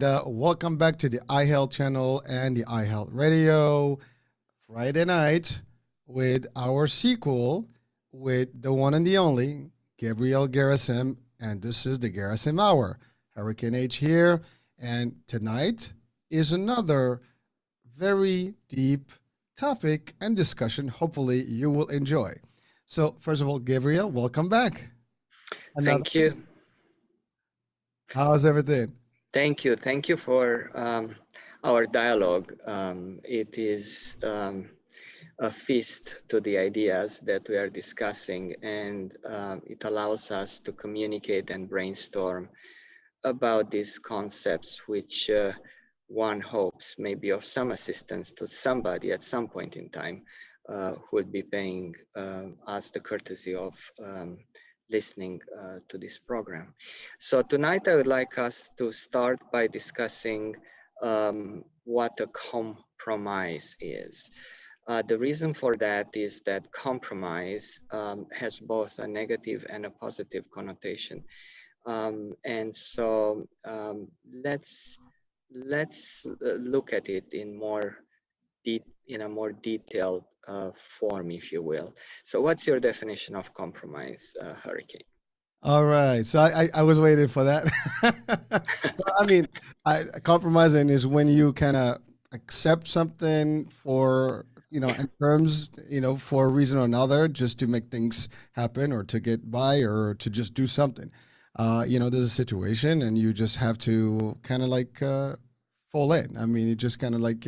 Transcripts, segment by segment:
and welcome back to the iHealth channel and the iHealth Radio Friday night with our sequel with the one and the only Gabriel Gherasim, and this is the Gherasim Hour. Hurricane H here, and tonight is another very deep topic and discussion. Hopefully, you will enjoy. So, first of all, Gabriel, welcome back. Another. Thank you. How's everything? Thank you. Thank you for our dialogue. It is a feast to the ideas that we are discussing, and it allows us to communicate and brainstorm about these concepts, which one hopes may be of some assistance to somebody at some point in time who would be paying us the courtesy of listening to this program. So tonight I would like us to start by discussing what a compromise is. The reason for that is that compromise has both a negative and a positive connotation. And so let's look at it in in a more detailed form, if you will. So, what's your definition of compromise, Hurricane? All right. So I was waiting for that. Well, I mean, compromising is when you kind of accept something for, in terms, for a reason or another, just to make things happen or to get by or to just do something. There's a situation and you just have to kind of like fall in. I mean, you just kind of like,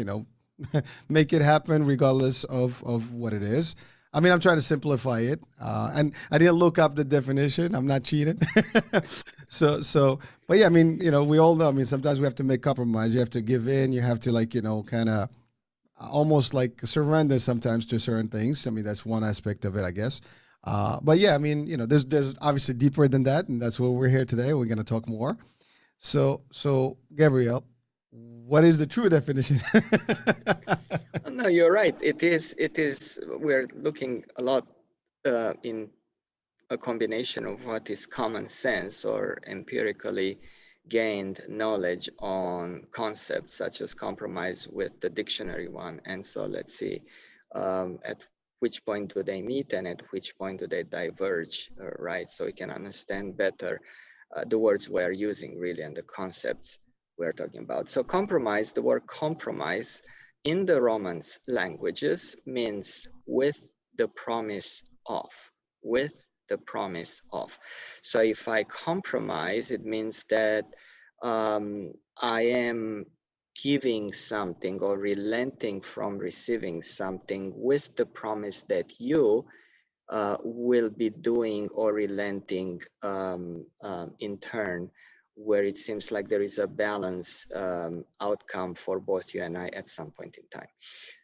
make it happen regardless of what it is. I mean, I'm trying to simplify it, and I didn't look up the definition. I'm not cheating. But yeah, I mean, we all know. I mean, sometimes we have to make compromise. You have to give in. You have to like, kind of almost like surrender sometimes to certain things. I mean, that's one aspect of it, I guess. But yeah, I mean, there's obviously deeper than that, and that's why we're here today. We're going to talk more. So Gabrielle, what is the true definition? No, you're right. It is. It is. We're looking a lot in a combination of what is common sense or empirically gained knowledge on concepts such as compromise with the dictionary one. And so let's see at which point do they meet and at which point do they diverge, right? So we can understand better the words we're using really and the concepts we're talking about. So compromise, the word compromise in the Romance languages means with the promise of, with the promise of. So if I compromise, it means that I am giving something or relenting from receiving something with the promise that you will be doing or relenting in turn, where it seems like there is a balance outcome for both you and I at some point in time.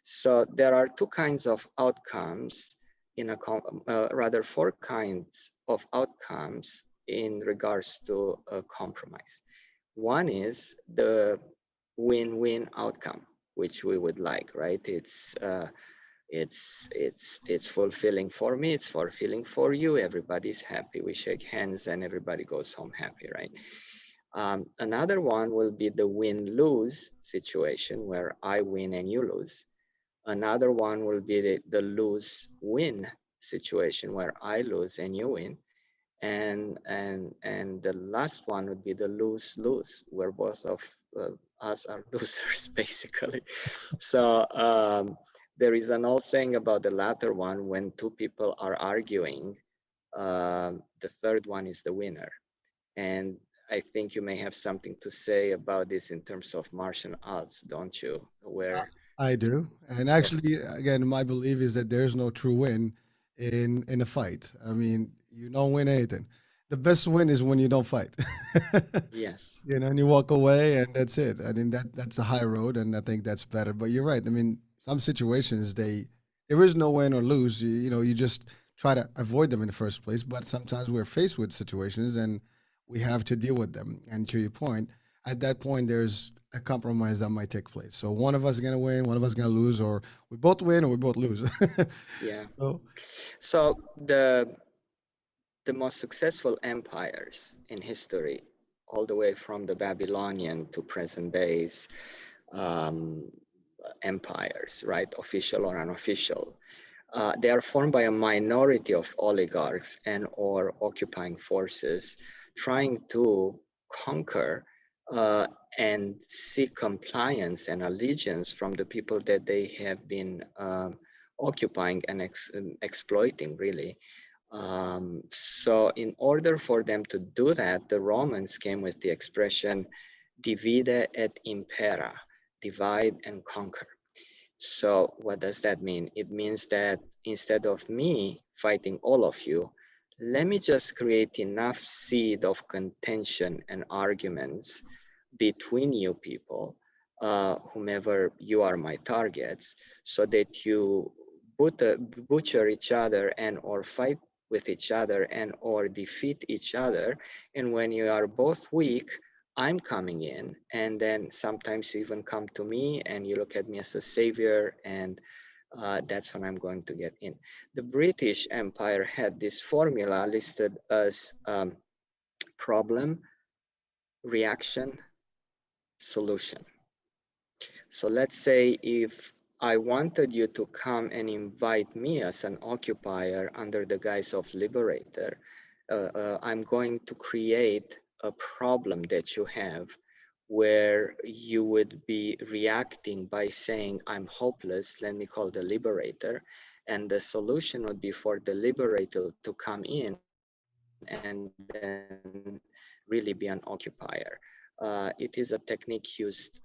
So there are two kinds of outcomes in a rather four kinds of outcomes in regards to a compromise. One is the win-win outcome, which we would like, right? It's fulfilling for me, it's fulfilling for you, everybody's happy, we shake hands and everybody goes home happy, right? Another one will be the win-lose situation where I win and you lose. Another one will be the lose-win situation where I lose and you win. And the last one would be the lose-lose, where both of us are losers, basically. So there is an old saying about the latter one: when two people are arguing, the third one is the winner. And I think you may have something to say about this in terms of martial arts, don't you? I Where I do, and yeah, actually, again, my belief is that there's no true win in a fight. I mean, you don't win anything. The best win is when you don't fight. yes, And you walk away, and that's it. I mean, that's a high road, and I think that's better. But you're right. I mean, some situations there is no win or lose. You just try to avoid them in the first place. But sometimes we're faced with situations, and we have to deal with them. And to your point, at that point, there's a compromise that might take place. So one of us is gonna win, one of us is gonna lose, or we both win or we both lose. yeah. So So the most successful empires in history all the way from the Babylonian to present days um, empires, right? Official or unofficial. They are formed by a minority of oligarchs and or occupying forces trying to conquer uh, and seek compliance and allegiance from the people that they have been occupying and exploiting, really. So in order for them to do that, the Romans came with the expression divide et impera, divide and conquer. So what does that mean? It means that instead of me fighting all of you, let me just create enough seed of contention and arguments between you people, whomever you are my targets, so that you butcher each other and or fight with each other and or defeat each other. And when you are both weak, I'm coming in, and then sometimes you even come to me and you look at me as a savior, and that's when I'm going to get in. The British Empire had this formula listed as problem, reaction, solution. So let's say if I wanted you to come and invite me as an occupier under the guise of liberator, I'm going to create a problem that you have where you would be reacting by saying, I'm hopeless, let me call the liberator. And the solution would be for the liberator to come in and then really be an occupier. It is a technique used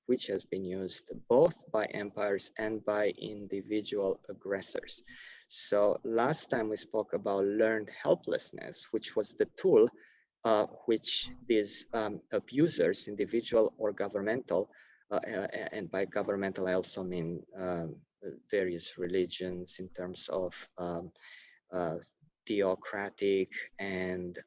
which has been used both by empires and by individual aggressors. So last time we spoke about learned helplessness, which was the tool which these abusers, individual or governmental, and by governmental I also mean various religions in terms of uh, theocratic and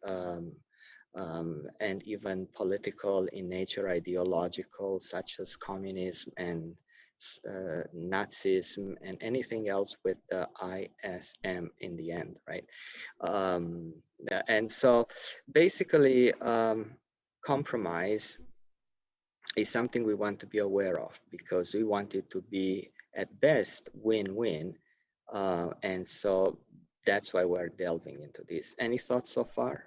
even political in nature, ideological, such as communism and Nazism and anything else with the ISM in the end, right? Um, and so basically, compromise is something we want to be aware of because we want it to be at best win-win. And so that's why we're delving into this. Any thoughts so far?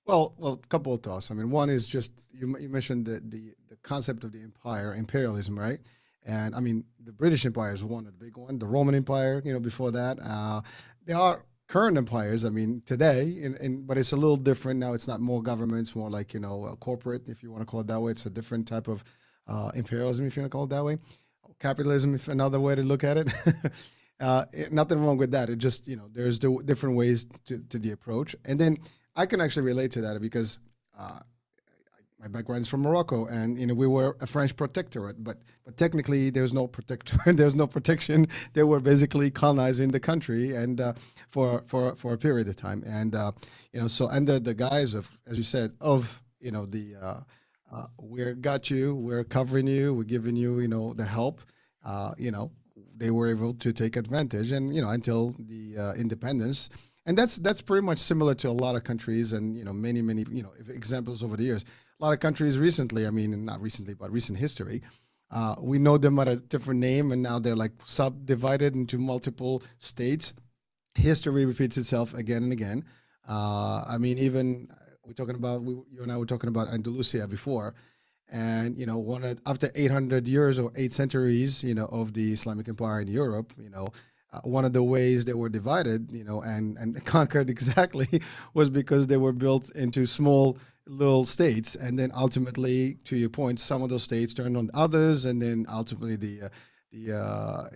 Well, a couple of thoughts. I mean, one is just you mentioned the concept of the empire, imperialism, right? And I mean, the British Empire is one of the big one. The Roman Empire, before that, there are current empires. I mean, today, but it's a little different now. It's not more government; it's more like corporate, if you want to call it that way. It's a different type of imperialism, if you want to call it that way. Capitalism, if another way to look at it. Nothing wrong with that. It just there's the different ways to the approach, and then I can actually relate to that because uh, my background is from Morocco, and we were a French protectorate, but technically there's no protector, there's no protection. They were basically colonizing the country, and for a period of time, and so under the guise of, as you said, of the we're got you, we're covering you, we're giving you the help, they were able to take advantage, and until the independence. And that's pretty much similar to a lot of countries, and many examples over the years. A lot of countries recently, I mean, not recently, but recent history, we know them at a different name, and now they're like subdivided into multiple states. History repeats itself again and again. I mean, even we're talking about you and I were talking about Andalusia before, and after 800 years or 8 centuries, of the Islamic Empire in Europe, one of the ways they were divided, and conquered exactly was because they were built into small little states, and then ultimately, to your point, some of those states turned on others, and then ultimately the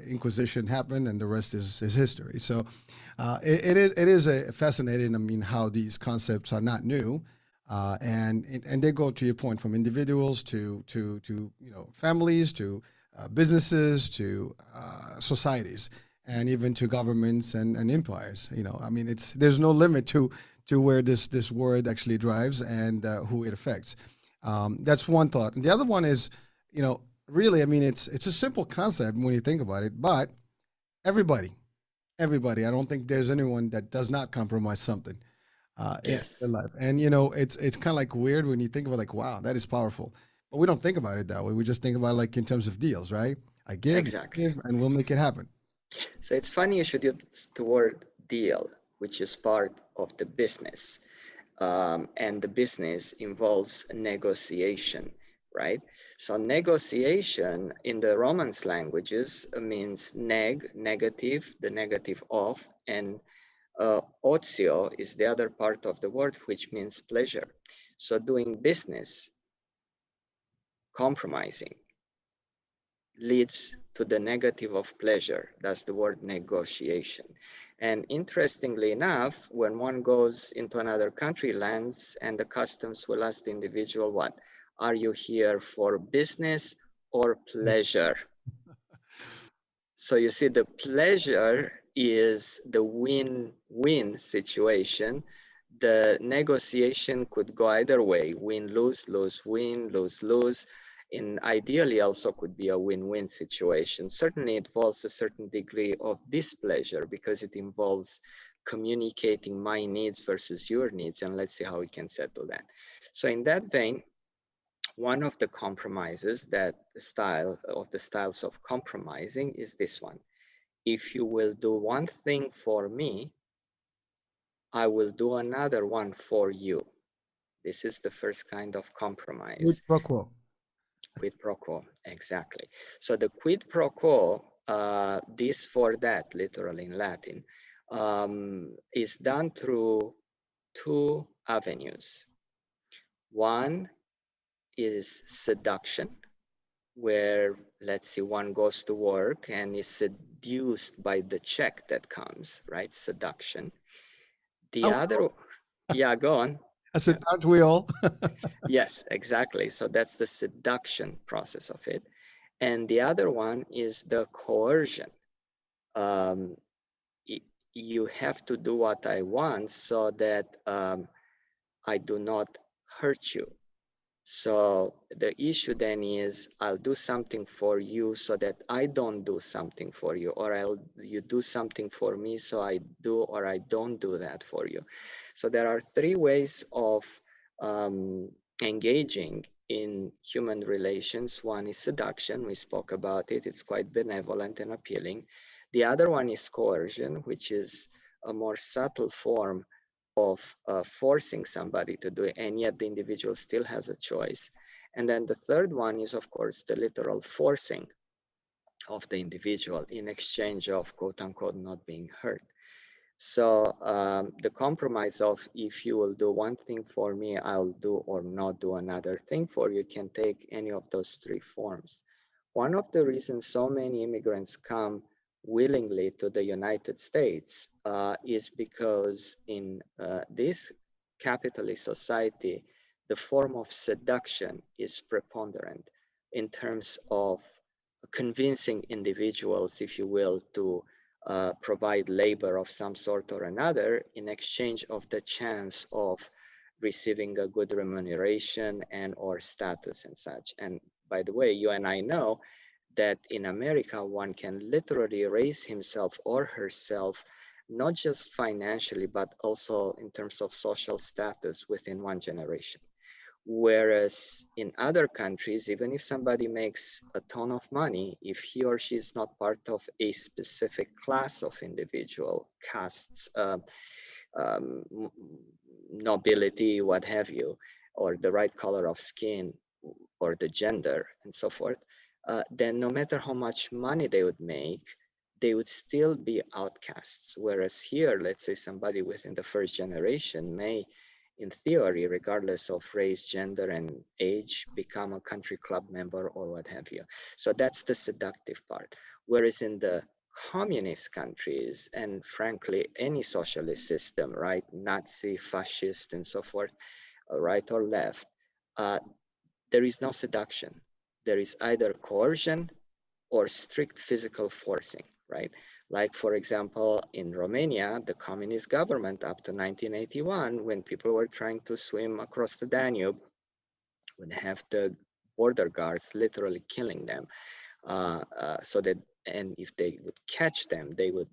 Inquisition happened, and the rest is history. So it is a fascinating. I mean, how these concepts are not new, and they go, to your point, from individuals to families to businesses to societies, and even to governments and empires. I mean, there's no limit to where this word actually drives, and who it affects. That's one thought, and the other one is, really, I mean, it's a simple concept when you think about it, but everybody, everybody, I don't think there's anyone that does not compromise something. in Yes, their life. And it's kind of like weird when you think about like, wow, that is powerful. But we don't think about it that way. We just think about it like in terms of deals, right? I give, exactly. give, and we'll make it happen. So it's funny you should use the word deal, which is part of the business. And the business involves negotiation, right? So negotiation in the Romance languages means negative, the negative of, and ozio is the other part of the word, which means pleasure. So doing business, compromising, leads to the negative of pleasure. That's the word negotiation. And interestingly enough, when one goes into another country, lands, and the customs will ask the individual, what? Are you here for business or pleasure? So you see, the pleasure is the win-win situation. The negotiation could go either way, win, lose, lose, win, lose, lose. And ideally also could be a win-win situation. Certainly it involves a certain degree of displeasure because it involves communicating my needs versus your needs. And let's see how we can settle that. So in that vein, one of the compromises that the style of the styles of compromising is this one. If you will do one thing for me, I will do another one for you. This is the first kind of Quid compromise. pro quo. Quid pro quo, exactly. So the quid pro quo, this for that, literally in Latin, is done through two avenues. One is seduction, where let's say one goes to work and is seduced by the check that comes, right? Seduction. The Oh, other, yeah, go on. I Yeah. said, aren't we all? Yes, exactly. So that's the seduction process of it. And the other one is the coercion. Um, you have to do what I want so that I do not hurt you. So the issue then is I'll do something for you so that I don't do something for you, or you do something for me so I do or I don't do that for you. So there are three ways of um, engaging in human relations. One is seduction. We spoke about it. It's quite benevolent and appealing. The other one is coercion, which is a more subtle form of forcing somebody to do it, and yet the individual still has a choice. And then the third one is, of course, the literal forcing of the individual in exchange of quote unquote not being hurt. So the compromise of if you will do one thing for me, I'll do or not do another thing for you can take any of those three forms. One of the reasons so many immigrants come willingly to the United States is because in this capitalist society, the form of seduction is preponderant in terms of convincing individuals, if you will, to provide labor of some sort or another in exchange of the chance of receiving a good remuneration and or status and such. And by the way, you and I know that in America, one can literally raise himself or herself, not just financially, but also in terms of social status within one generation. Whereas in other countries, even if somebody makes a ton of money, if he or she is not part of a specific class of individual, castes, um, nobility, what have you, or the right color of skin, or the gender, and so forth, then no matter how much money they would make, they would still be outcasts. Whereas here, let's say somebody within the first generation may, in theory, regardless of race, gender, and age, become a country club member or what have you. So that's the seductive part. Whereas in the communist countries, and frankly, any socialist system, right, Nazi, fascist, and so forth, right or left, uh, there is no seduction. There is either coercion or strict physical forcing, right? Like, for example, in Romania, the communist government up to 1981, when people were trying to swim across the Danube, would have the border guards literally killing them so that, and if they would catch them, they would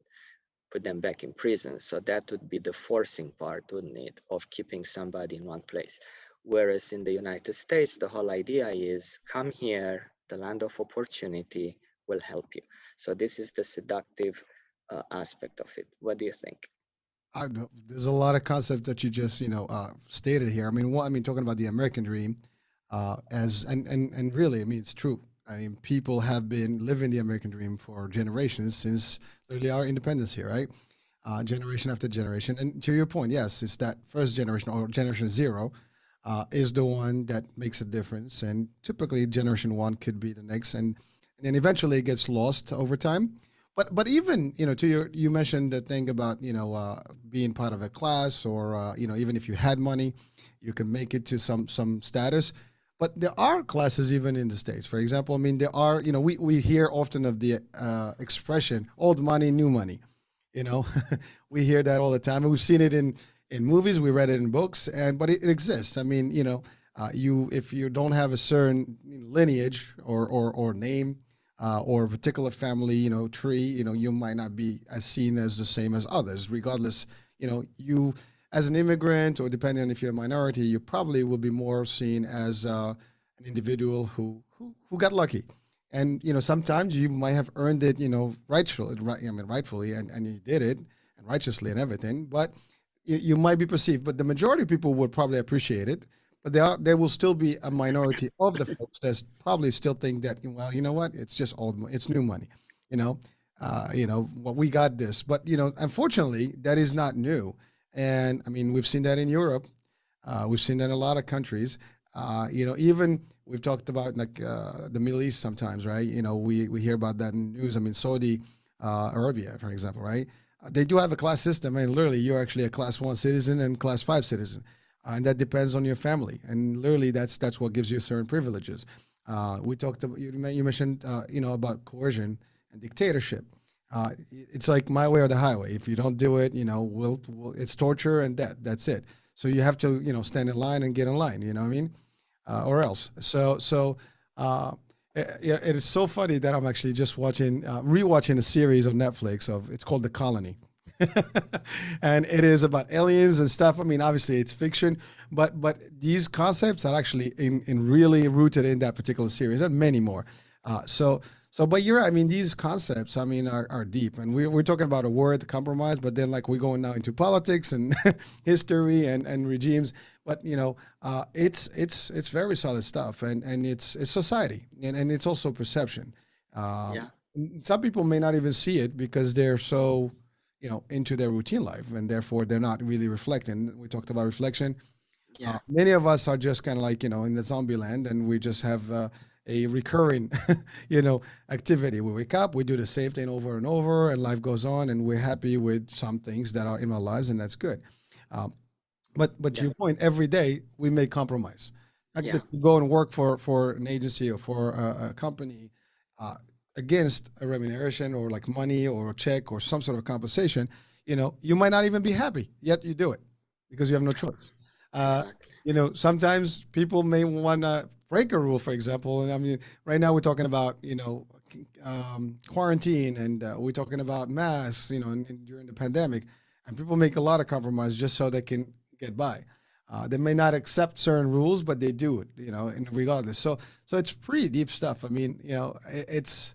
put them back in prison. So that would be the forcing part, wouldn't it, of keeping somebody in one place. Whereas in the United States, the whole idea is come here, the land of opportunity will help you. So this is the seductive aspect of it. What do you think? There's a lot of concepts that you just stated here. I mean, talking about the American dream, as and really, I mean, it's true. I mean, people have been living the American dream for generations since literally our independence here, right? Generation after generation. And to your point, yes, it's that first generation or generation zero is the one that makes a difference, and typically generation one could be the next, and then eventually it gets lost over time. But even to you mentioned the thing about being part of a class, or even if you had money, you can make it to some status. But there are classes even in the states. For example, I mean, there are, we hear often of the expression old money, new money. You know, we hear that all the time, and we've seen it in movies. We read it in books, and but it exists. I mean, you if you don't have a certain lineage or name or a particular family, tree, you might not be as seen as the same as others. Regardless, you as an immigrant or depending on if you're a minority, you probably will be more seen as an individual who got lucky. And sometimes you might have earned it, rightfully, right, I mean, rightfully, and you did it and righteously and everything. But you might be perceived. But the majority of people would probably appreciate it. But there will still be a minority of the folks that probably still think that, well, you know what, it's just it's new money, you know, well, we got this. But unfortunately, that is not new. And I mean, we've seen that in Europe. We've seen that in a lot of countries. Even we've talked about like the Middle East sometimes, right? We hear about that in news. I mean, Saudi Arabia, for example, right? They do have a class system, and literally, you're actually a class one citizen and class five citizen, and that depends on your family. And literally, that's what gives you certain privileges. We talked about you mentioned about coercion and dictatorship. It's like my way or the highway. If you don't do it, it's torture and death. That's it. So you have to stand in line and get in line. You know what I mean? Or else. Uh, it is so funny that I'm actually just rewatching a series on Netflix of it's called The Colony, and it is about aliens and stuff. I mean, obviously it's fiction, but these concepts are actually in really rooted in that particular series and many more. But you're right. I mean, these concepts, I mean, are deep, and we're talking about a word, compromise, but then like we're going now into politics and history and regimes. But it's very solid stuff, and it's society, and it's also perception. Um, Yeah, some people may not even see it because they're so into their routine life, and therefore they're not really reflecting. We talked about reflection. yeah, Many of us are just kind of like in the zombie land, and we just have a recurring activity. We wake up, we do the same thing over and over, and life goes on, and we're happy with some things that are in our lives, and that's good. Um, but to yeah, your point, every day we make compromise. Like yeah, that you go and work for an agency or for a company uh, against a remuneration or like money or a check or some sort of compensation. You might not even be happy, yet you do it because you have no choice. Uh, exactly. Sometimes people may want to break a rule, for example. And I mean, right now we're talking about quarantine, and we're talking about masks, during the pandemic, and people make a lot of compromise just so they can get by. They may not accept certain rules, but they do it, and regardless. So it's pretty deep stuff. I mean, it's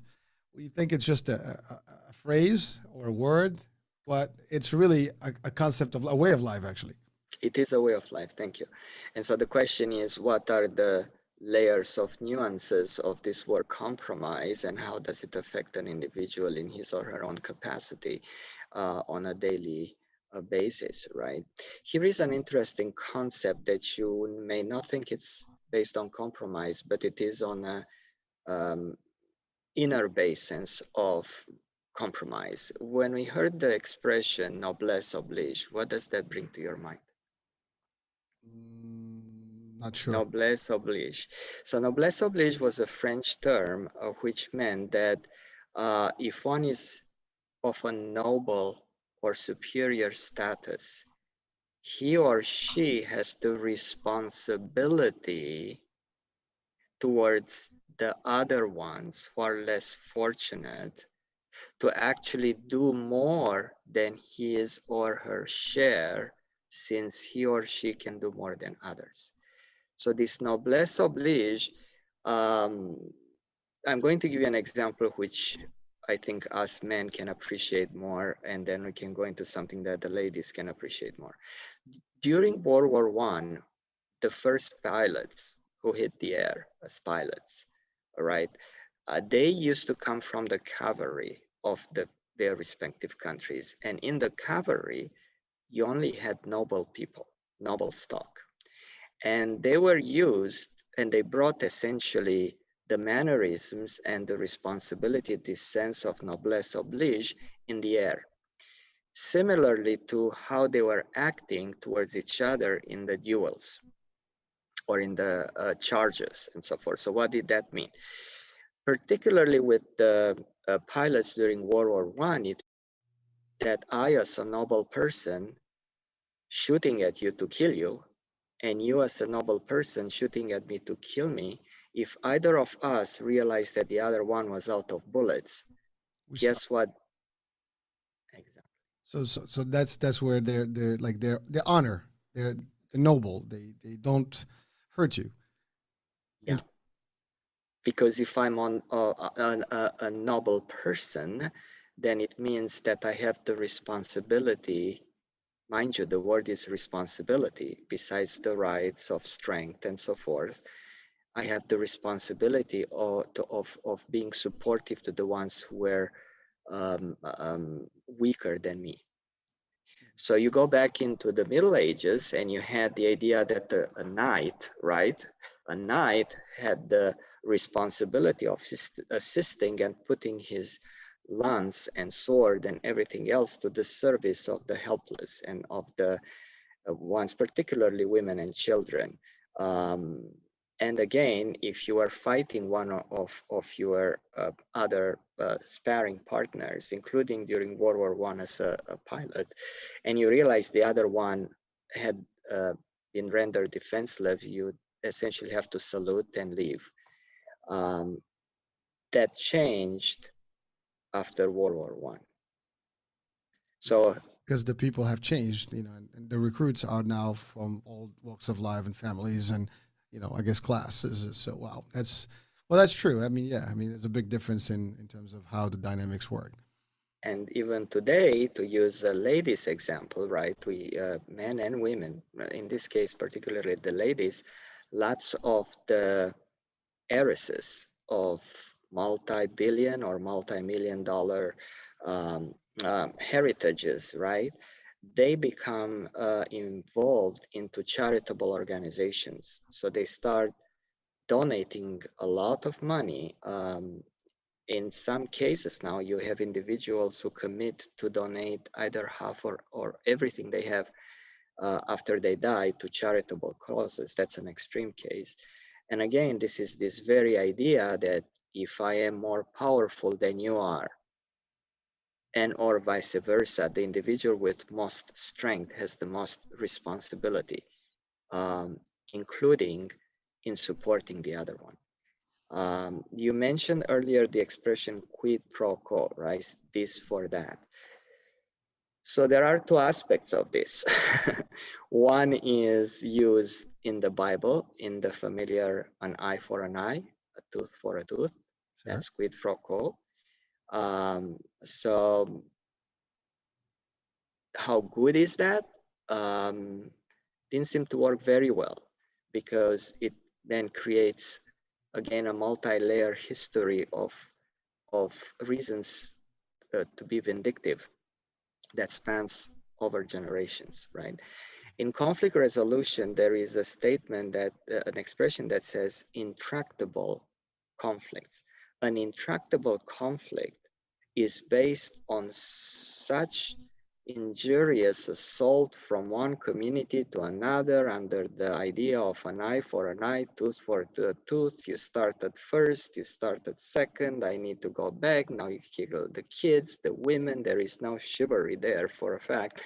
we think it's just a phrase or a word, but it's really a concept of a way of life, actually. It is a way of life. Thank you. And so the question is, what are the layers of nuances of this word compromise, and how does it affect an individual in his or her own capacity on a daily basis, right? Here is an interesting concept that you may not think it's based on compromise, but it is on a um, inner basis of compromise. When we heard the expression noblesse oblige, what does that bring to your mind? Not sure. Noblesse oblige. So noblesse oblige was a French term which meant that if one is of a noble or superior status, he or she has the responsibility towards the other ones who are less fortunate to actually do more than his or her share, since he or she can do more than others. So this noblesse oblige, um, I'm going to give you an example which I think us men can appreciate more, and then we can go into something that the ladies can appreciate more. During World War One, the first pilots who hit the air as pilots, all right, they used to come from the cavalry of their respective countries, and in the cavalry, you only had noble people, noble stock, and they were used, and they brought essentially the mannerisms and the responsibility, this sense of noblesse oblige in the air, similarly to how they were acting towards each other in the duels or in the charges and so forth. So what did that mean? Particularly with the pilots during World War One, it that I, as a noble person, shooting at you to kill you, and you, as a noble person, shooting at me to kill me, if either of us realized that the other one was out of bullets, We stop. guess what? Exactly. So that's where they're like their honor, they're noble. They don't hurt you. Yeah. And Because if I'm on a noble person, then it means that I have the responsibility. Mind you, the word is responsibility, besides the rights of strength and so forth. I have the responsibility of being supportive to the ones who were weaker than me. So you go back into the Middle Ages and you had the idea that a knight, right? A knight had the responsibility of assisting and putting his lance and sword and everything else to the service of the helpless and of the ones, particularly women and children. Um, and again, if you are fighting one of your other sparring partners, including during World War One as a pilot, and you realize the other one had uh, been rendered defenseless, you essentially have to salute and leave. Um, that changed after World War One. So because the people have changed, and the recruits are now from all walks of life and families, and I guess classes. So wow, that's true. I mean, yeah, I mean, there's a big difference in terms of how the dynamics work. and even today, to use a ladies example, right? We men and women, in this case, particularly the ladies, lots of the heiresses of multi-billion or multi-million dollar um, heritages, right? They become involved into charitable organizations. So they start donating a lot of money. In some cases now, you have individuals who commit to donate either half or everything they have after they die to charitable causes. That's an extreme case. And again, this is this very idea that if I am more powerful than you are, and or vice versa, the individual with most strength has the most responsibility, um, including in supporting the other one. You mentioned earlier the expression quid pro quo, right? This for that. So there are two aspects of this. One is used in the Bible, in the familiar an eye for an eye, a tooth for a tooth. Sure. That's quid pro quo. So how good is that? Um, didn't seem to work very well because it then creates again a multi-layer history of reasons to be vindictive that spans over generations, right? In conflict resolution, there is a statement that an expression that says intractable conflicts. An intractable conflict is based on such injurious assault from one community to another under the idea of an eye for an eye, tooth for a tooth. You started first, you started second, I need to go back. Now you kill the kids, the women. There is no chivalry there for a fact.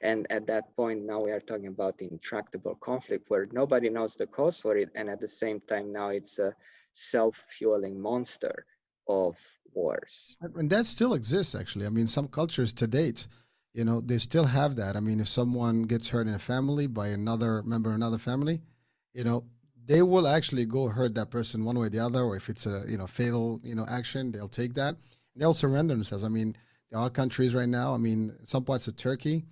And at that point, now we are talking about intractable conflict where nobody knows the cause for it. And at the same time, now it's a self-fueling monster. of wars. And that still exists, actually. I mean, some cultures to date, they still have that. I mean, if someone gets hurt in a family by another member of another family, you know, they will actually go hurt that person one way or the other, or if it's a, fatal, action, they'll take that. They'll surrender themselves. I mean, there are countries right now, I mean, some parts of Turkey,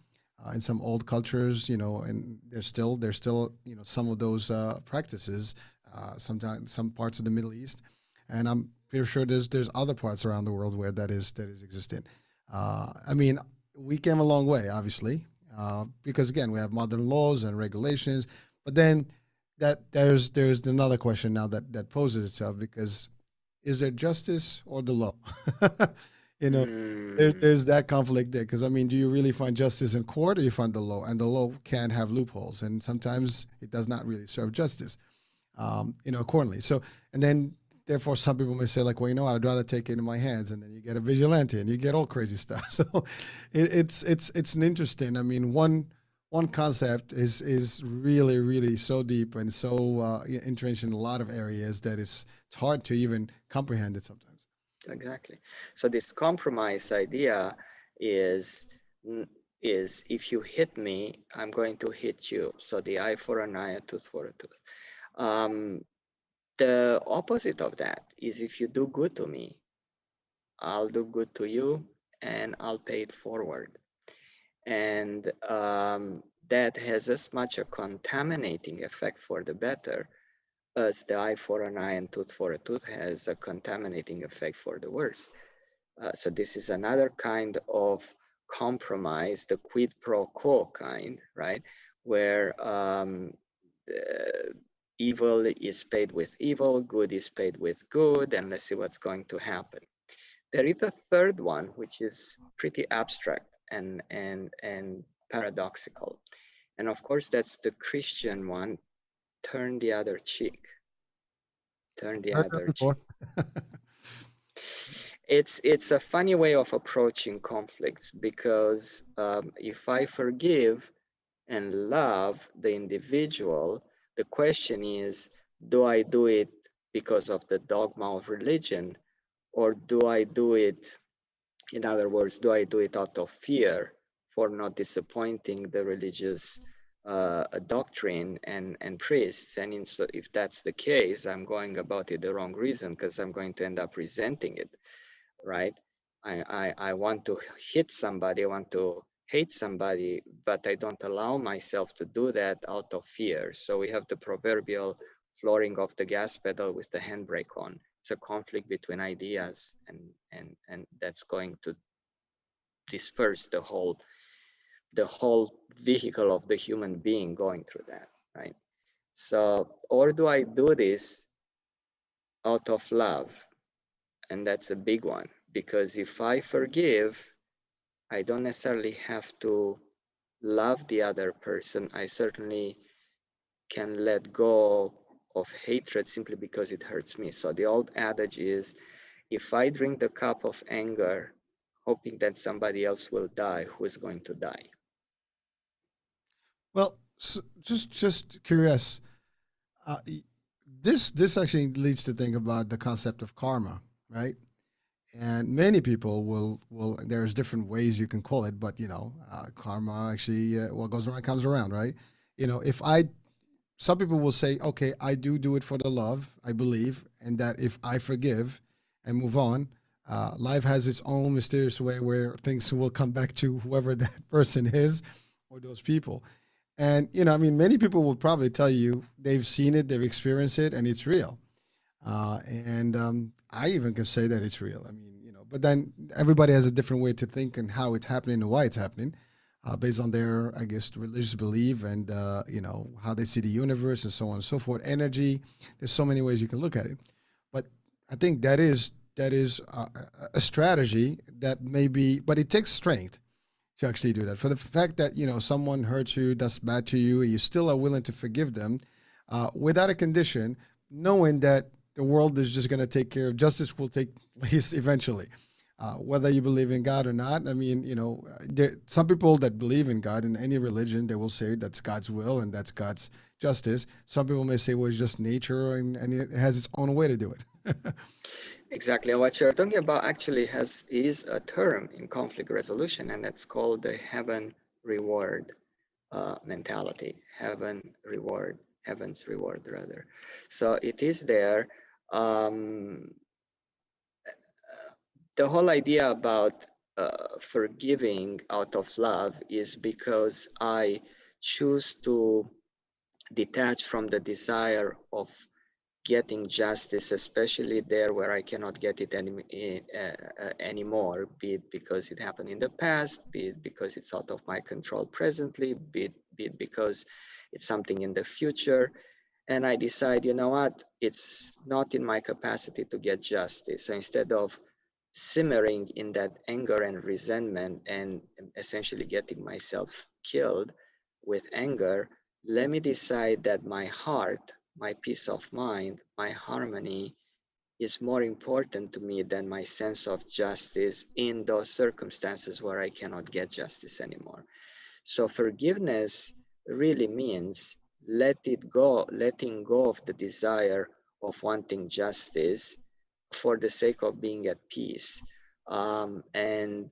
in some old cultures, and there's still, some of those practices, sometimes some parts of the Middle East, and I'm pretty sure there's other parts around the world where that is existing. I mean, we came a long way, obviously, because again, we have modern laws and regulations. But then there's another question now that poses itself, because is there justice or the law? you know, Mm, there's that conflict there. Because I mean, do you really find justice in court, or you find the law? And the law can have loopholes, and sometimes it does not really serve justice, accordingly. So, and then therefore some people may say like, well, I'd rather take it in my hands, and then you get a vigilante and you get all crazy stuff. So, it's an interesting. I mean, one concept is really really so deep and so entrenched in a lot of areas that it's hard to even comprehend it sometimes. exactly. So this compromise idea is is if you hit me, I'm going to hit you. So the eye for an eye, a tooth for a tooth. Um, the opposite of that is if you do good to me, I'll do good to you and I'll pay it forward. And that has as much a contaminating effect for the better as the eye for an eye and tooth for a tooth has a contaminating effect for the worse. So this is another kind of compromise, the quid pro quo kind, right? Where evil is paid with evil, good is paid with good, and let's see what's going to happen. There is a third one, which is pretty abstract and paradoxical. And of course, that's the Christian one, turn the other cheek, turn the Heard that other cheek. before. It's a funny way of approaching conflicts because if I forgive and love the individual, the question is, do I do it because of the dogma of religion, or do I do it, in other words, do I do it out of fear for not disappointing the religious doctrine and priests? And so if that's the case, I'm going about it the wrong reason because I'm going to end up resenting it, right? I want to hit somebody, I want to hate somebody, but I don't allow myself to do that out of fear. So we have the proverbial flooring of the gas pedal with the handbrake on. It's a conflict between ideas, and that's going to disperse the whole vehicle of the human being going through that, right? So, or do I do this out of love? And that's a big one, because if I forgive, I don't necessarily have to love the other person. I certainly can let go of hatred simply because it hurts me. So the old adage is, if I drink the cup of anger, hoping that somebody else will die, who is going to die? Well, just curious. Uh, y- this actually leads to think about the concept of karma, right? And many people will. There's different ways you can call it, but karma actually, what goes around comes around, right? If I some people will say, okay, I do it for the love, I believe, and that if I forgive and move on, life has its own mysterious way where things will come back to whoever that person is or those people. And I mean, many people will probably tell you they've seen it, they've experienced it, and it's real. And I even can say that it's real. I mean, but then everybody has a different way to think and how it's happening and why it's happening, based on their, I guess, religious belief and how they see the universe and so on and so forth. Energy. There's so many ways you can look at it, but I think that is a strategy that may be, but it takes strength to actually do that. For the fact that someone hurts you, that's bad to you, and you still are willing to forgive them, without a condition, knowing that the world is just going to take care of justice will take place eventually. Whether you believe in God or not, I mean, some people that believe in God in any religion, they will say that's God's will and that's God's justice. Some people may say, well, it's just nature and it has its own way to do it. Exactly. And what you're talking about actually has is a term in conflict resolution, and it's called the heaven reward mentality. Heaven's reward rather. So it is there. Um, the whole idea about forgiving out of love is because I choose to detach from the desire of getting justice, especially there where I cannot get it anymore, be it because it happened in the past, be it because it's out of my control presently, be it because it's something in the future. And I decide, you know what, it's not in my capacity to get justice. So instead of simmering in that anger and resentment and essentially getting myself killed with anger, let me decide that my heart, my peace of mind, my harmony is more important to me than my sense of justice in those circumstances where I cannot get justice anymore. So forgiveness really means letting go of the desire of wanting justice for the sake of being at peace. Um, and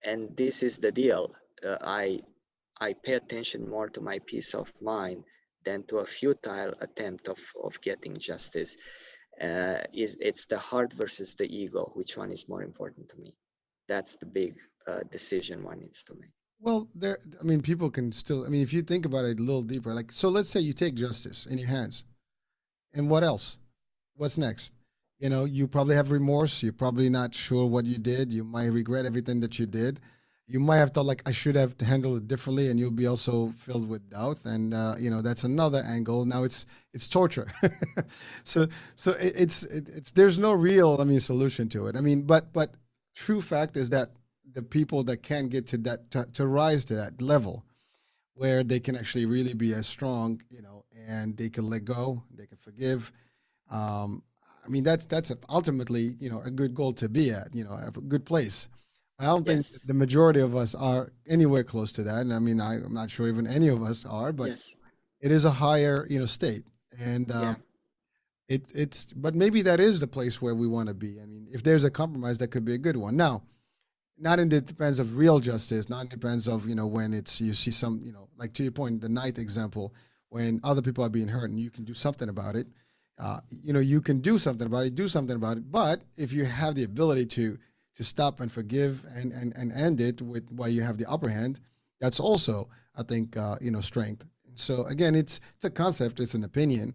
and this is the deal. I pay attention more to my peace of mind than to a futile attempt of getting justice. It's the heart versus the ego. Which one is more important to me? That's the big decision one needs to make. Well, there. I mean, people can still. I mean, if you think about it a little deeper, like, so let's say you take justice in your hands, and what else? What's next? You probably have remorse. You're probably not sure what you did. You might regret everything that you did. You might have thought like I should have handled it differently, and you'll be also filled with doubt. And that's another angle. Now it's torture. so it's there's no real, I mean, solution to it. I mean, but true fact is that the people that can get to that to rise to that level where they can actually really be as strong, and they can let go, they can forgive. um, I mean, that's ultimately, a good goal to be at, a good place. I don't think Yes, the majority of us are anywhere close to that. And I mean, I'm not sure even any of us are, but yes, it is a higher, state. And yeah, but maybe that is the place where we want to be. I mean, if there's a compromise, that could be a good one. Now, not in the depends of real justice, not in depends of, when it's you see some, like to your point, the night example, when other people are being hurt and you can do something about it. You can do something about it, do something about it. But if you have the ability to stop and forgive and end it with while you have the upper hand, that's also, I think, strength. So again, it's a concept, it's an opinion,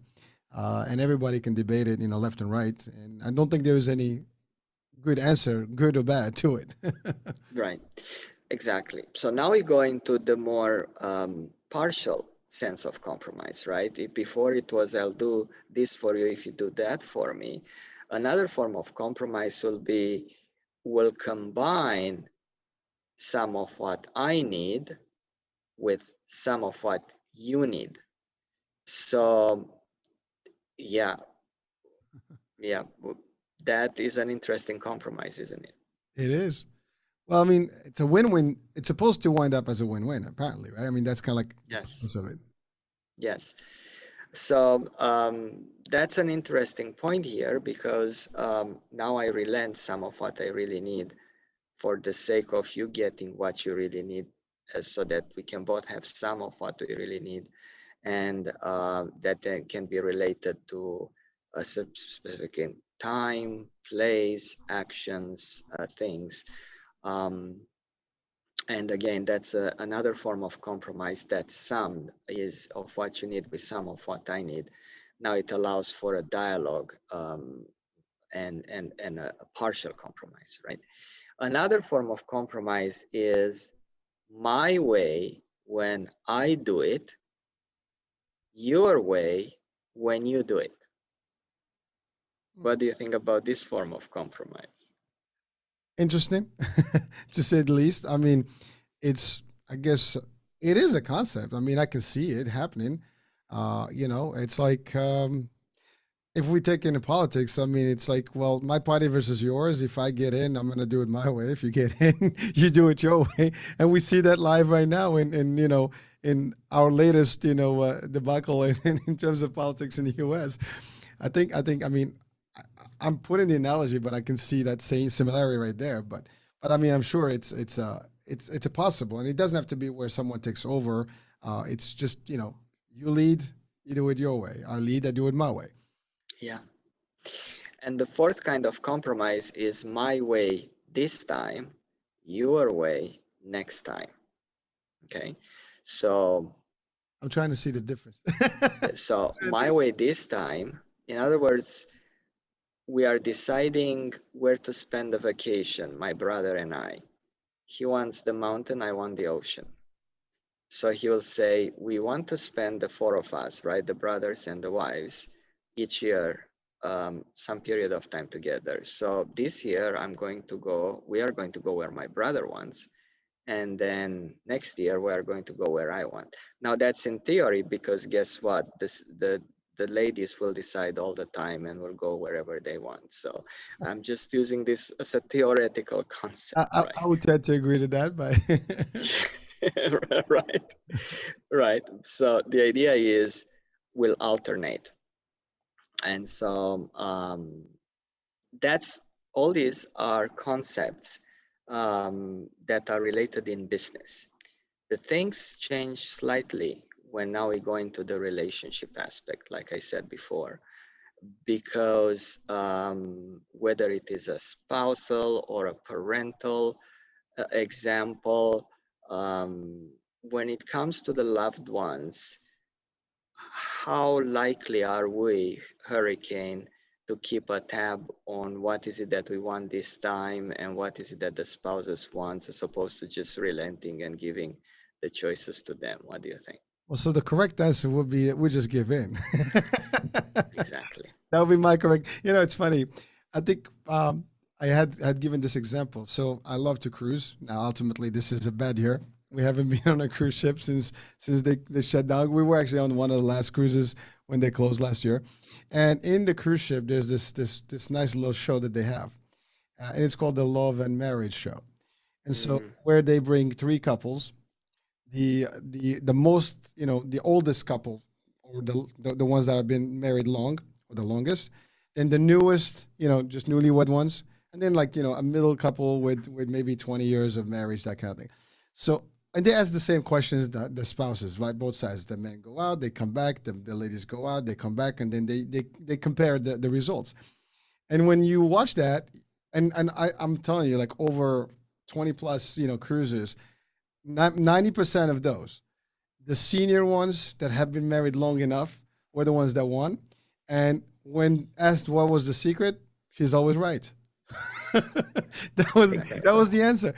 and everybody can debate it, left and right. And I don't think there's any good answer, good or bad, to it. right. Exactly. So now we go into the more partial sense of compromise, right? If before it was, I'll do this for you if you do that for me. Another form of compromise will be, will combine some of what I need with some of what you need. So, yeah, yeah, that is an interesting compromise, isn't it? It is. Well, I mean, it's a win-win. It's supposed to wind up as a win-win, apparently, right? I mean, that's kind of like the Yes, purpose of it. yes. So that's an interesting point here because now I relent some of what I really need for the sake of you getting what you really need, so that we can both have some of what we really need, and that then can be related to a specific time, place, actions, things. Um, and again, that's another form of compromise, that some is of what you need with some of what I need. Now it allows for a dialogue, and a partial compromise, right? Another form of compromise is my way when I do it, your way when you do it. Hmm. What do you think about this form of compromise? Interesting, to say the least. I mean, I guess, it is a concept. I mean, I can see it happening. It's like, if we take into politics, I mean, it's like, well, my party versus yours. If I get in, I'm going to do it my way. If you get in, you do it your way. And we see that live right now in our latest, debacle in terms of politics in the U.S. I mean, I'm putting the analogy, but I can see that same similarity right there. But I mean, I'm sure it's a possible, and it doesn't have to be where someone takes over. It's just you lead, you do it your way. I lead, I do it my way. Yeah. And the fourth kind of compromise is my way this time, your way next time. Okay. So, I'm trying to see the difference. my way this time, in other words, we are deciding where to spend the vacation, my brother and I. He wants the mountain, I want the ocean. So he will say, we want to spend the four of us, right? The brothers and the wives, each year, some period of time together. So this year, we are going to go where my brother wants. And then next year, we are going to go where I want. Now that's in theory, because guess what? The ladies will decide all the time and will go wherever they want. So I'm just using this as a theoretical concept, right? I would tend to agree to that, but Right, right. So the idea is we'll alternate. And so that's all these are concepts that are related in business. The things change slightly when now we go into the relationship aspect, like I said before, because whether it is a spousal or a parental example, when it comes to the loved ones, how likely are we, Hurricane, to keep a tab on what is it that we want this time and what is it that the spouses want, as opposed to just relenting and giving the choices to them? What do you think? well, so the correct answer would be we just give in. Exactly. That would be my correct. It's funny. I think I had given this example. So I love to cruise. Now, ultimately, this is a bad year. We haven't been on a cruise ship since they shut down. We were actually on one of the last cruises when they closed last year. And in the cruise ship, there's this nice little show that they have, and it's called the Love and Marriage Show. And so Mm, where they bring three couples, the most the oldest couple, or the ones that have been married long or the longest, then the newest, just newlywed ones, and then like a middle couple with maybe 20 years of marriage, that kind of thing. So, and they ask the same questions that the spouses, right? Both sides. The men go out, they come back. The ladies go out, they come back, and then they compare the results. And when you watch that, and I'm telling you, like over 20 plus cruises, 90% of those, the senior ones that have been married long enough, were the ones that won. And when asked what was the secret, she's always right. That was exactly. the answer,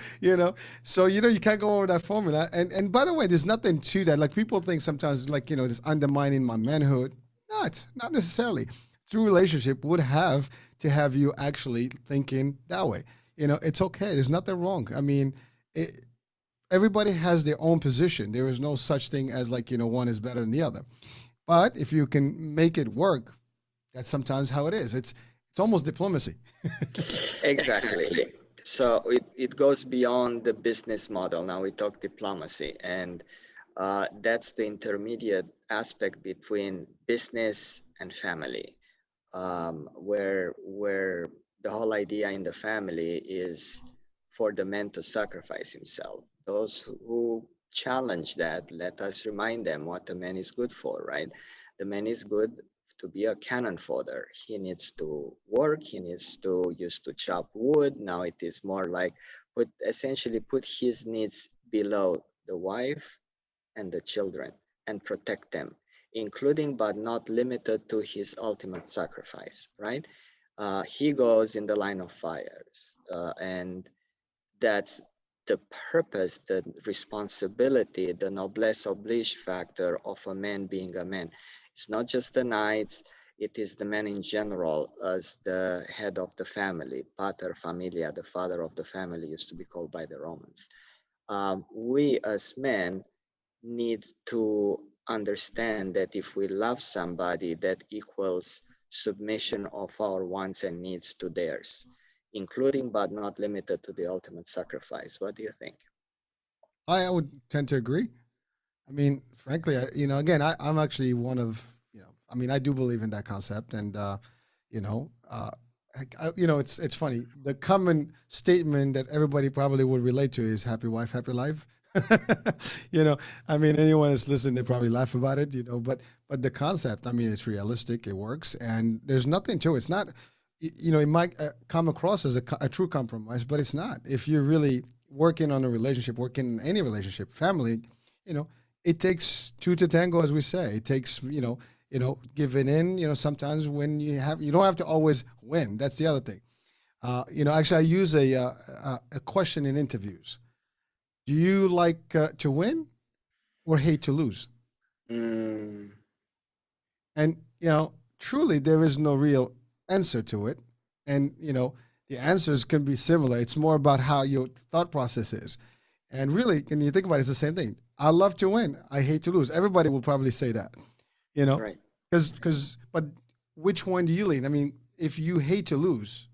So you can't go over that formula. And by the way, there's nothing to that. Like people think sometimes, like this undermining my manhood. Not necessarily. True relationship would have to have you actually thinking that way. It's okay. There's nothing wrong. I mean, everybody has their own position. There is no such thing as like, one is better than the other. But if you can make it work, that's sometimes how it is. It's almost diplomacy. Exactly. So it goes beyond the business model. Now we talk diplomacy, and that's the intermediate aspect between business and family, where the whole idea in the family is for the man to sacrifice himself. Those who challenge that, let us remind them what the man is good for, right? The man is good to be a cannon fodder. He needs to work, he needs to use to chop wood. Now it is more like essentially put his needs below the wife and the children and protect them, including but not limited to his ultimate sacrifice, right? He goes in the line of fires, and that's the purpose, the responsibility, the noblesse oblige factor of a man being a man. It's not just the knights, it is the man in general as the head of the family. Pater familia, the father of the family, used to be called by the Romans. We as men need to understand that if we love somebody, that equals submission of our wants and needs to theirs, including but not limited to the ultimate sacrifice. What do you think? I would tend to agree. I mean, frankly, again, I'm actually one of, I mean, I do believe in that concept. And, you know. It's funny. The common statement that everybody probably would relate to is "happy wife, happy life." you know, I mean, anyone that's listening, they probably laugh about it, but the concept, I mean, it's realistic, it works, and there's nothing to it. It's not, it might come across as a true compromise, but it's not. If you're really working on a relationship, working in any relationship, family, you know, it takes two to tango, as we say. It takes, giving in. Sometimes when you don't have to always win. That's the other thing. Actually, I use a question in interviews. Do you like to win or hate to lose? Mm, And truly, there is no real answer to it. And the answers can be similar. It's more about how your thought process is. And really, when you think about it, it's the same thing. I love to win. I hate to lose. Everybody will probably say that. You know, right. but which one do you lean? I mean, if you hate to lose,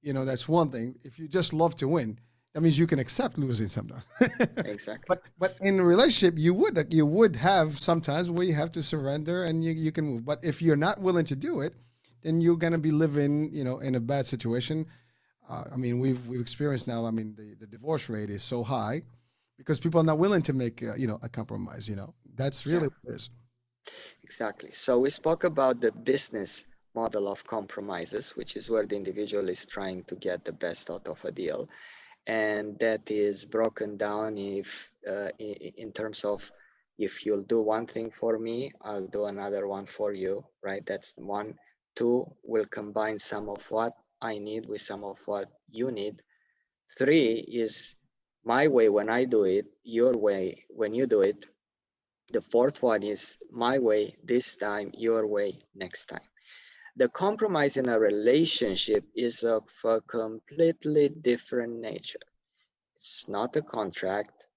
that's one thing. If you just love to win, that means you can accept losing sometimes. Exactly. but in a relationship, you would have sometimes where you have to surrender and you can move. But if you're not willing to do it, then you're gonna be living, in a bad situation. I mean, we've experienced now. I mean, the divorce rate is so high because people are not willing to make a compromise. That's Yeah, really what it is. exactly. So we spoke about the business model of compromises, which is where the individual is trying to get the best out of a deal. And that is broken down if in terms of if you'll do one thing for me, I'll do another one for you, right? That's one. Two, we'll combine some of what I need with some of what you need. Three is my way when I do it, your way when you do it. The fourth one is my way this time, your way next time. The compromise in a relationship is of a completely different nature. It's not a contract.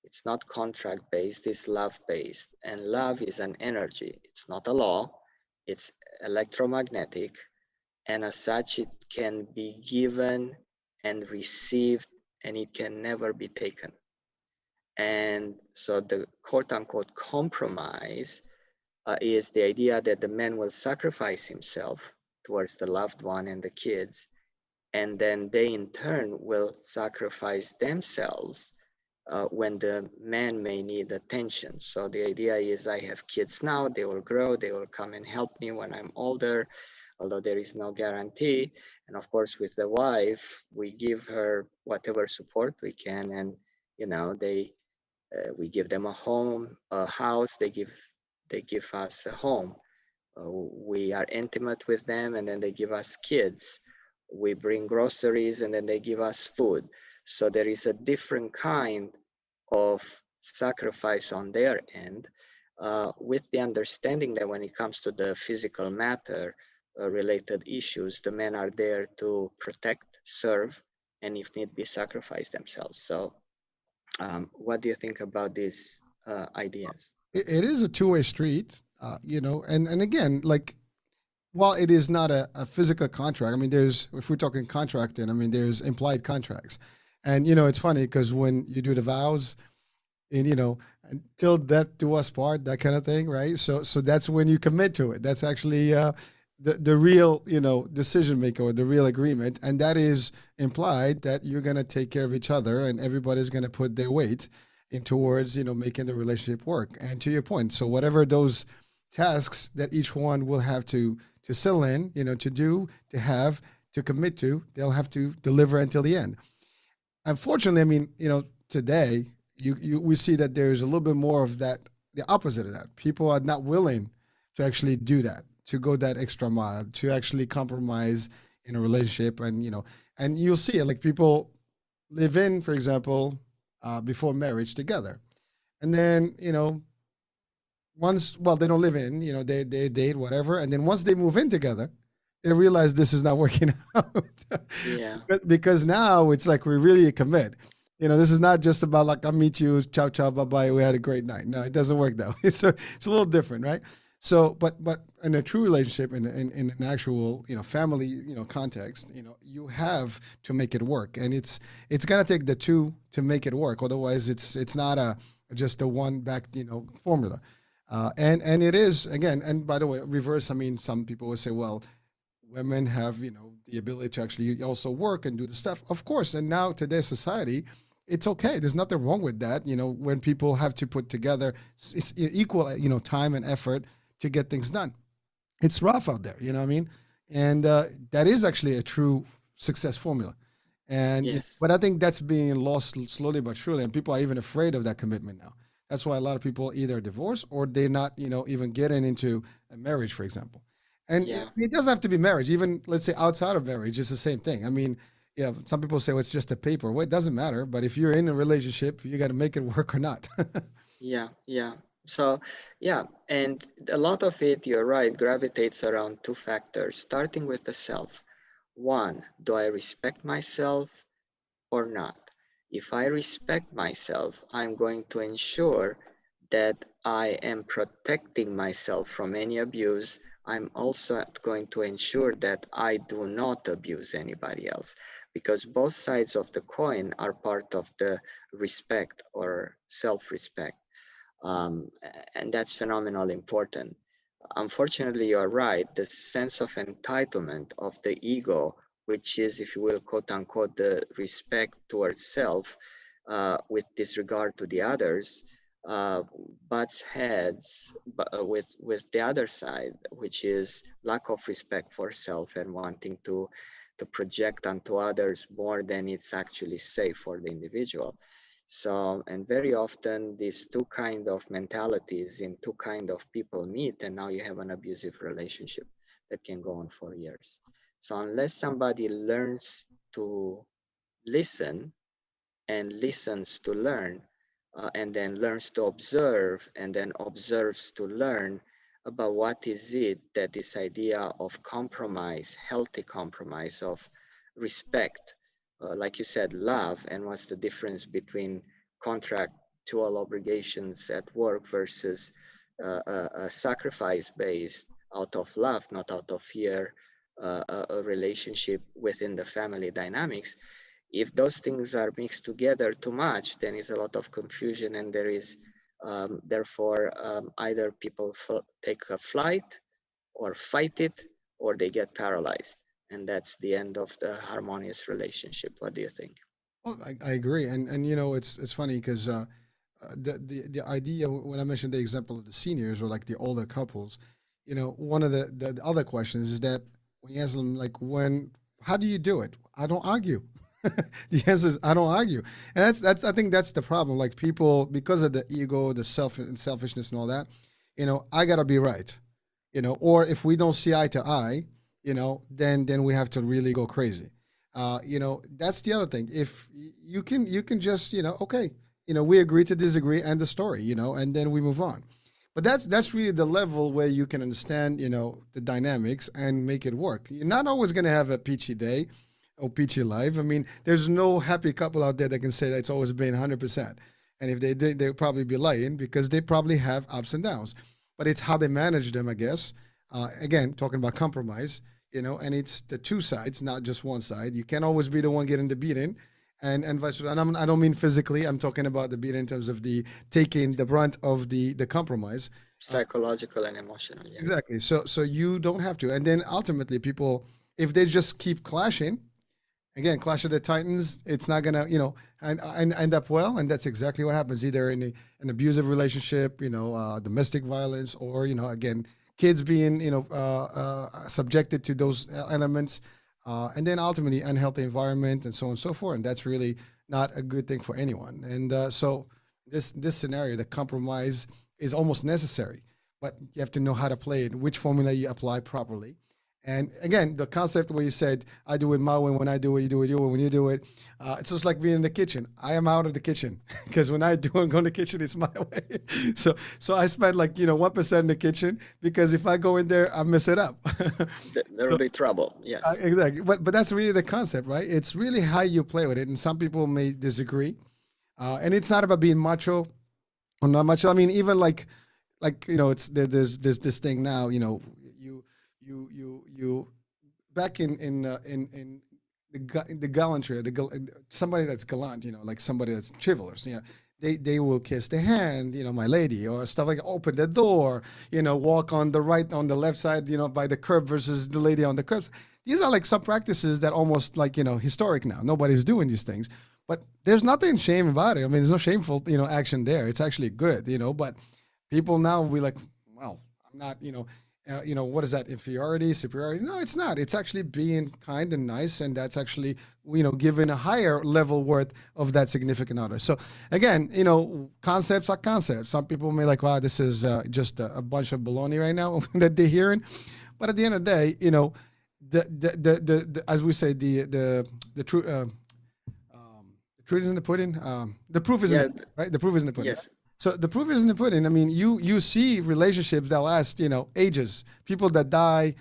It's not contract based, it's love based. And love is an energy. It's not a law, it's electromagnetic. And as such, it can be given and received, and it can never be taken. And so the quote unquote compromise is the idea that the man will sacrifice himself towards the loved one and the kids, and then they in turn will sacrifice themselves when the man may need attention. So the idea is I have kids now, they will grow, they will come and help me when I'm older, although there is no guarantee. And of course, with the wife, we give her whatever support we can, and they we give them a home, a house. They give us a home. We are intimate with them, and then they give us kids. We bring groceries, and then they give us food. So there is a different kind of sacrifice on their end, with the understanding that when it comes to the physical matter related issues, the men are there to protect, serve, and if need be, sacrifice themselves. So, what do you think about these ideas? It is a two-way street, and again, like, while it is not a physical contract, I mean, if we're talking contracting, I mean, there's implied contracts. And, it's funny because when you do the vows, and until death do us part, that kind of thing, right? So that's when you commit to it. That's actually the real decision maker, or the real agreement, and that is implied that you're going to take care of each other, and everybody's going to put their weight in towards making the relationship work. And to your point, so whatever those tasks that each one will have to settle in, to do, to have, to commit to, they'll have to deliver until the end. Unfortunately, I mean, today we see that there's a little bit more of that, the opposite of that. People are not willing to actually do that, to go that extra mile, to actually compromise in a relationship, and and you'll see it, like, people live in, for example, before marriage together, and then once, well, they don't live in, they date, whatever, and then once they move in together, they realize this is not working out. Yeah, Because now it's like we really commit. This is not just about like, I'll meet you, ciao ciao, bye bye, we had a great night. No, it doesn't work that way. So it's a little different, right? So, but in a true relationship, in an actual family context, you have to make it work, and it's gonna take the two to make it work. Otherwise, it's not a just a one back formula. And it is, again, and by the way, reverse. I mean, some people will say, well, women have, the ability to actually also work and do the stuff, of course. And now today's society, it's okay. There's nothing wrong with that. When people have to put together it's equal, time and effort to get things done. It's rough out there. You know what I mean? And that is actually a true success formula. And Yes. but I think that's being lost slowly but surely, and people are even afraid of that commitment now. That's why a lot of people either divorce or they're not, even getting into a marriage, for example. And Yeah. it doesn't have to be marriage. Even let's say outside of marriage, it's the same thing. I mean, yeah, some people say, well, it's just a paper. Well, it doesn't matter. But if you're in a relationship, you got to make it work or not. Yeah. Yeah. So, yeah, and a lot of it, you're right, gravitates around two factors, starting with the self. One, do I respect myself or not? If I respect myself, I'm going to ensure that I am protecting myself from any abuse. I'm also going to ensure that I do not abuse anybody else, because both sides of the coin are part of the respect or self respect. um, and that's phenomenally important. Unfortunately, you are right. The sense of entitlement of the ego, which is, if you will, quote unquote, the respect towards self with disregard to the others, uh, butts heads with the other side, which is lack of respect for self and wanting to project onto others more than it's actually safe for the individual. So, and very often these two kind of mentalities in two kind of people meet, and now you have an abusive relationship that can go on for years. So unless somebody learns to listen and listens to learn, and then learns to observe, and then observes to learn about what is it that this idea of compromise, healthy compromise, of respect, like you said, love, and what's the difference between contractual obligations at work versus a sacrifice based out of love, not out of fear, a relationship within the family dynamics. If those things are mixed together too much, then is a lot of confusion, and there is therefore either people take a flight or fight it, or they get paralyzed, and that's the end of the harmonious relationship. What do you think? Well, I agree, and it's funny because the idea when I mentioned the example of the seniors or like the older couples, one of the other questions is that when you ask them like when how do you do it? I don't argue. The answer is I don't argue, and that's I think that's the problem. Like people because of the ego, the selfishness and all that, I gotta be right, or if we don't see eye to eye, then we have to really go crazy. That's the other thing. If you can just, okay, we agree to disagree and the story, and then we move on. But that's really the level where you can understand, the dynamics and make it work. You're not always going to have a peachy day or peachy life. I mean, there's no happy couple out there that can say that it's always been 100%. And if they did, they'd probably be lying because they probably have ups and downs. But it's how they manage them, I guess. Again, talking about compromise, and it's the two sides, not just one side. You can't always be the one getting the beating, and vice versa. And I don't mean physically. I'm talking about the beating in terms of the taking the brunt of the compromise. Uh, Psychological and emotional, yes. exactly. So you don't have to. And then ultimately, people, if they just keep clashing, again, Clash of the Titans, it's not gonna, and end up well, and that's exactly what happens. Either in an abusive relationship, domestic violence, or again, kids being, subjected to those elements, and then ultimately unhealthy environment and so on and so forth. And that's really not a good thing for anyone. And so this scenario, the compromise is almost necessary, but you have to know how to play it, which formula you apply properly. And again, the concept where you said, I do it my way, when I do it, you do it your way, when you do it. It's just like being in the kitchen. I am out of the kitchen because when I do and go in the kitchen, it's my way. So I spend like, 1% in the kitchen because if I go in there, I mess it up. There will So be trouble, yes. exactly. But that's really the concept, right? It's really how you play with it. And some people may disagree. And it's not about being macho or not macho. I mean, even like, it's there's this thing now, you back in the gallantry, somebody that's gallant, like somebody that's chivalrous. Yeah, they will kiss the hand, my lady, or stuff like open the door, walk on the right, on the left side, by the curb versus the lady on the curbs. These are like some practices that almost like, historic now. Nobody's doing these things, but there's nothing shame about it. I mean, there's no shameful, action there. It's actually good, but people now will be like, well, I'm not, what is that? Inferiority, superiority? No, it's not. It's actually being kind and nice, and that's actually, given a higher level worth of that significant other. So again, concepts are concepts. Some people may like, wow, this is just a bunch of baloney right now that they're hearing, but at the end of the day, the as we say, the truth. The truth is in the pudding. The proof is in the Yeah, pudding, right? The proof is in the pudding. yes, So the proof is in the pudding. I mean, you see relationships that last, ages. People that die,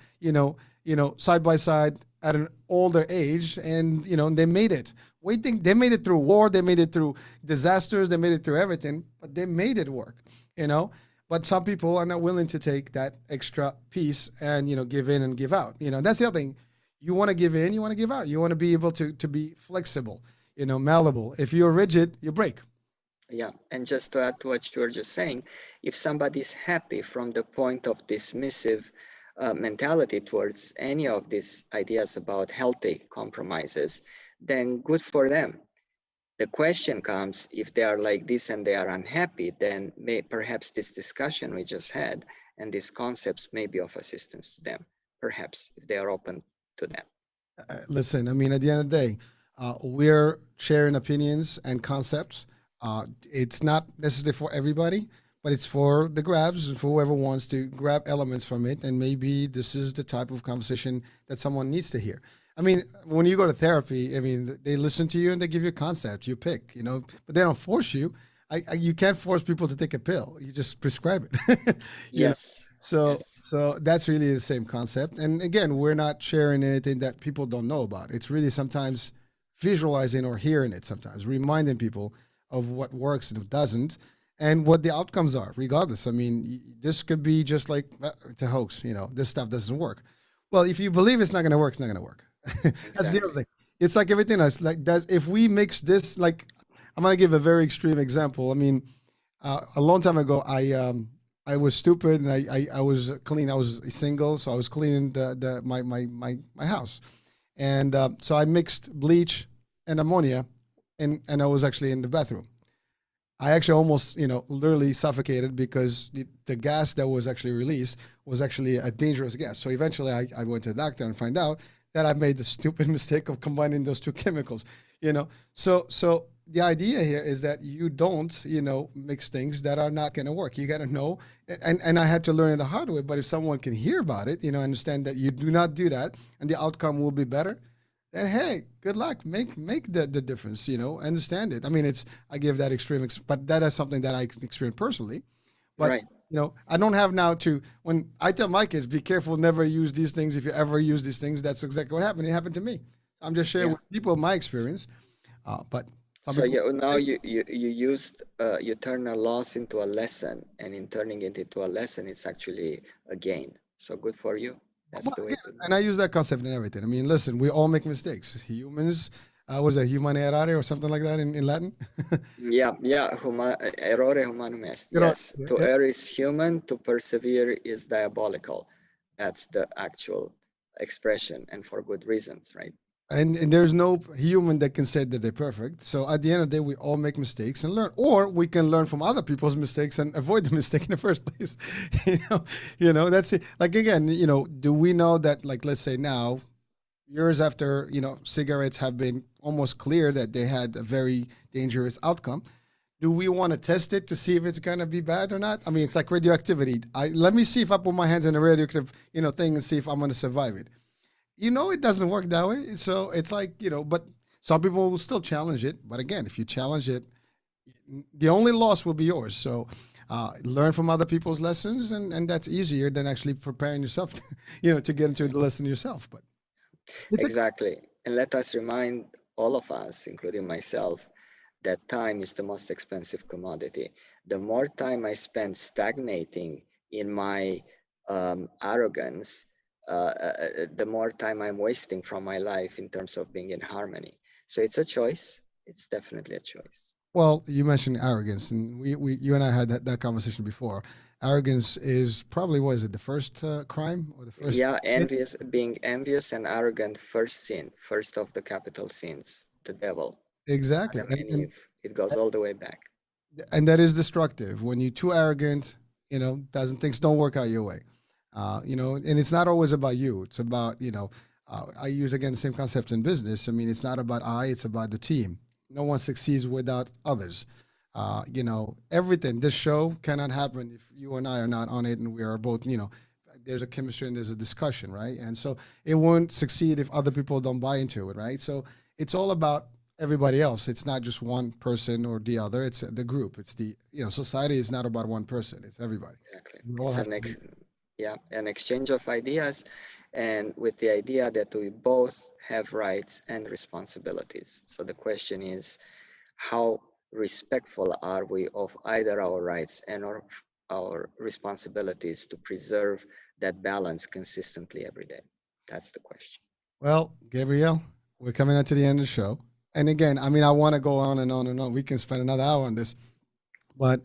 side by side at an older age, and they made it. Waiting, they made it through war, they made it through disasters, they made it through everything, but they made it work, you know. But some people are not willing to take that extra piece and give in and give out. That's the other thing. You want to give in, you want to give out. You want to be able to be flexible, malleable. If you're rigid, you break. yeah. And just to add to what you were just saying, if somebody's happy from the point of dismissive mentality towards any of these ideas about healthy compromises, then good for them. The question comes, if they are like this and they are unhappy, then perhaps this discussion we just had and these concepts may be of assistance to them, perhaps if they are open to that. Listen, I mean, at the end of the day, we're sharing opinions and concepts. It's not necessarily for everybody, but it's for the grabs and for whoever wants to grab elements from it. And maybe this is the type of conversation that someone needs to hear. I mean, when you go to therapy, I mean, they listen to you and they give you concepts. You pick, but they don't force you. You can't force people to take a pill. You just prescribe it. you know. Yes, So yes, so that's really the same concept. And again, we're not sharing anything that people don't know about. It's really sometimes visualizing or hearing it sometimes, reminding people of what works and what doesn't and what the outcomes are, regardless. I mean, this could be just like it's a hoax, this stuff doesn't work. Well, if you believe it's not going to work, it's not going to work. That's the other exactly. thing. It's like everything else. Like, does if we mix this, like, I'm going to give a very extreme example. I mean, a long time ago, I was stupid and I was clean. I was single, so I was cleaning my house, and so I mixed bleach and ammonia, and I was actually in the bathroom. I actually almost, literally suffocated because the gas that was actually released was actually a dangerous gas. So eventually I went to the doctor and find out that I made the stupid mistake of combining those two chemicals, So the idea here is that you don't, mix things that are not going to work. You got to know. And I had to learn it the hard way. But if someone can hear about it, understand that you do not do that and the outcome will be better, then hey, good luck. Make the difference. Understand it. I mean, I give that but that is something that I experienced personally. But Right. I don't have now to when I tell my kids, be careful, never use these things. If you ever use these things, that's exactly what happened. It happened to me. I'm just sharing Yeah. with people my experience. But some So people, yeah, now you used you turn a loss into a lesson, and in turning it into a lesson, it's actually a gain. So good for you. That's well, the way yeah, to do and it. I use that concept in everything. I mean, listen, we all make mistakes. Humans, was it humane errare or something like that in Latin? Yeah, yeah. Errore humanum est. You know, Yes, to err is human, to persevere is diabolical. That's the actual expression, and for good reasons, right? and there's no human that can say that they're perfect. So at the end of the day, we all make mistakes and learn, or we can learn from other people's mistakes and avoid the mistake in the first place. you know, that's it. Like again, do we know that, like, let's say now, years after cigarettes have been almost clear that they had a very dangerous outcome, do we want to test it to see if it's going to be bad or not? I mean, it's like radioactivity. Let me see if I put my hands in a radioactive thing and see if I'm going to survive it. It doesn't work that way. So it's like, but some people will still challenge it. But again, if you challenge it, the only loss will be yours. So learn from other people's lessons, and that's easier than actually preparing yourself, to get into the lesson yourself. But it's a, Exactly. And let us remind all of us, including myself, that time is the most expensive commodity. The more time I spend stagnating in my arrogance, the more time I'm wasting from my life in terms of being in harmony. So it's a choice. It's definitely a choice. Well, you mentioned arrogance, and you and I had that conversation before. Arrogance is probably, what is it, the first crime or the first Yeah, sin? being envious and arrogant, first sin, first of the capital sins, the devil. Exactly, Adam and Eve. It goes all the way back. and that is destructive when you're too arrogant. Doesn't things don't work out your way. And it's not always about you. It's about I use again the same concept in business. I mean, it's not about it's about the team. No one succeeds without others. Everything. This show cannot happen if you and I are not on it, and we are both. There's a chemistry and there's a discussion, right? And so it won't succeed if other people don't buy into it, right? So it's all about everybody else. It's not just one person or the other. It's the group. It's society is not about one person. It's everybody. Exactly. We all It's have to be. an exchange of ideas, and with the idea that we both have rights and responsibilities. So the question is, how respectful are we of either our rights and our responsibilities to preserve that balance consistently every day? That's the question. Well, Gabrielle, we're coming up to the end of the show. And again, I mean, I want to go on and on and on. We can spend another hour on this. But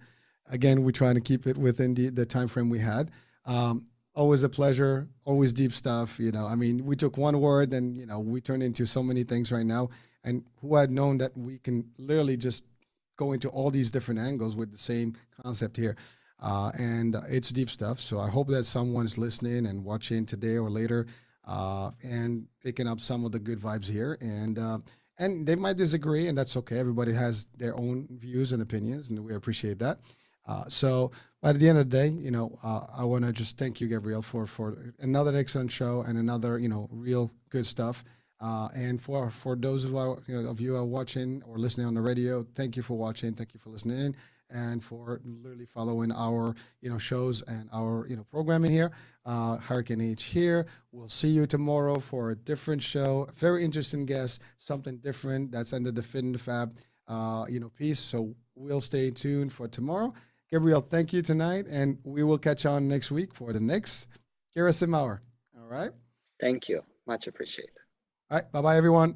again, we're trying to keep it within the time frame we had. Always a pleasure, always deep stuff. I mean, we took one word and, we turned into so many things right now. And who had known that we can literally just go into all these different angles with the same concept here. And it's deep stuff. So I hope that someone's listening and watching today or later and picking up some of the good vibes here. And they might disagree, and that's okay. Everybody has their own views and opinions, and we appreciate that. So, but at the end of the day, I want to just thank you, Gabrielle, for another excellent show and another real good stuff. And for those of you who are watching or listening on the radio, thank you for watching, thank you for listening in, and for literally following our shows and our programming here. Hurricane H here. We'll see you tomorrow for a different show. Very interesting guest, something different that's under the Fit and the Fab, piece. So we'll stay tuned for tomorrow. Gabriel, thank you tonight, and we will catch on next week for the next Gherasim Hour. All right. Thank you. Much appreciated. All right. Bye bye, everyone.